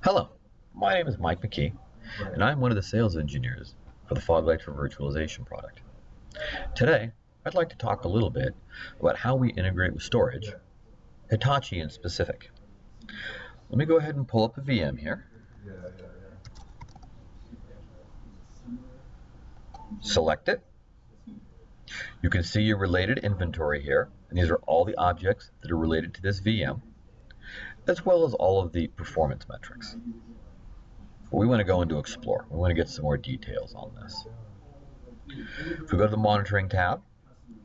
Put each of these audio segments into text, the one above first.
Hello, my name is Mike McKee, and I'm one of the sales engineers for the Foglight for Virtualization product. Today, I'd like to talk a little bit about how we integrate with storage, Hitachi in specific. Let me go ahead and pull up a VM here. Select it. You can see your related inventory here, and these are all the objects that are related to this VM, as well as all of the performance metrics. But we want to go into Explore. We want to get some more details on this. If we go to the Monitoring tab,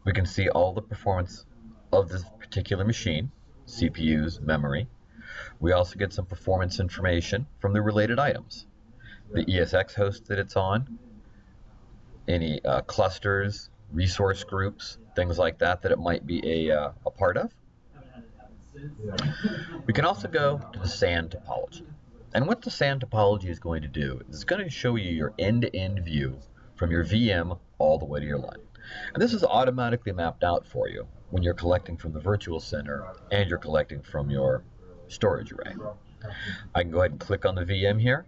we can see all the performance of this particular machine, CPUs, memory. We also get some performance information from the related items. The ESX host that it's on, any clusters, resource groups, things like that it might be a part of. We can also go to the SAN topology. And what the SAN topology is going to do is it's going to show you your end-to-end view from your VM all the way to your LUN. And this is automatically mapped out for you when you're collecting from the virtual center and you're collecting from your storage array. I can go ahead and click on the VM here,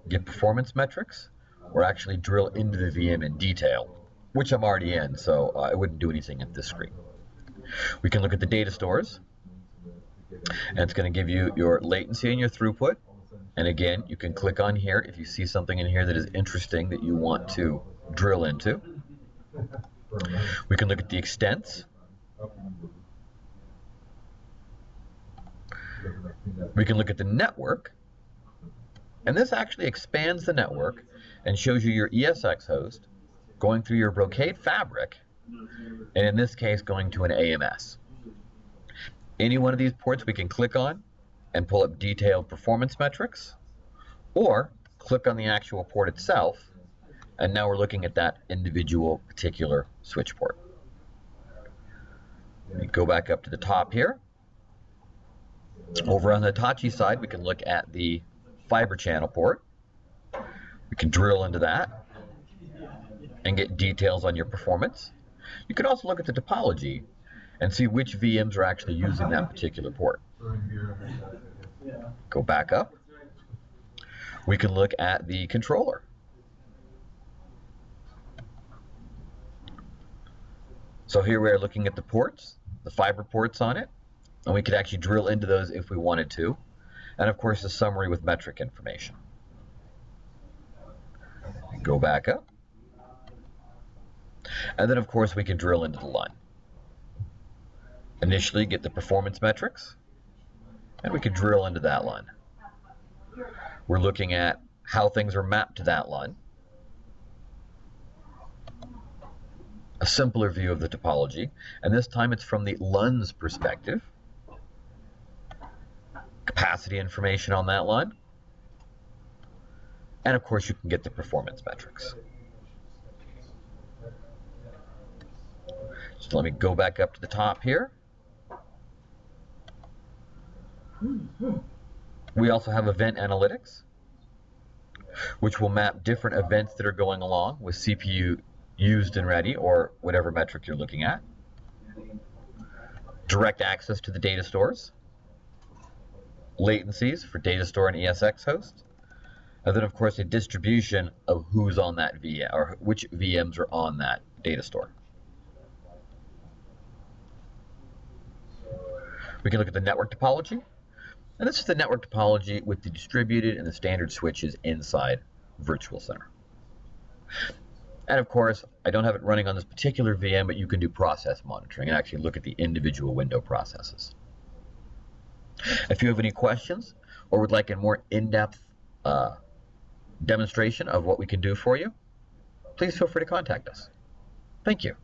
get performance metrics, or actually drill into the VM in detail, which I'm already in, so I wouldn't do anything at this screen. We can look at the data stores, and it's going to give you your latency and your throughput. And again, you can click on here if you see something in here that is interesting that you want to drill into. We can look at the extents. We can look at the network. And this actually expands the network and shows you your ESX host going through your Brocade fabric, and in this case going to an AMS. Any one of these ports we can click on and pull up detailed performance metrics, or click on the actual port itself, and now we're looking at that individual particular switch port. We go back up to the top here. Over on the Hitachi side, we can look at the fiber channel port. We can drill into that and get details on your performance. You can also look at the topology and see which VMs are actually using that particular port. Go back up. We can look at the controller. So here we are looking at the ports, the fiber ports on it, and we could actually drill into those if we wanted to. And of course, the summary with metric information. Go back up. And then of course we can drill into the LUN. Initially get the performance metrics, and we can drill into that LUN. We're looking at how things are mapped to that LUN. A simpler view of the topology, and this time it's from the LUN's perspective. Capacity information on that LUN. And of course you can get the performance metrics. So let me go back up to the top here. We also have event analytics, which will map different events that are going along with CPU used and ready, or whatever metric you're looking at. Direct access to the data stores. Latencies for data store and ESX host. And then of course a distribution of who's on that VM, or which VMs are on that data store. We can look at the network topology. And this is the network topology with the distributed and the standard switches inside Virtual Center. And of course, I don't have it running on this particular VM, but you can do process monitoring and actually look at the individual window processes. If you have any questions or would like a more in-depth demonstration of what we can do for you, please feel free to contact us. Thank you.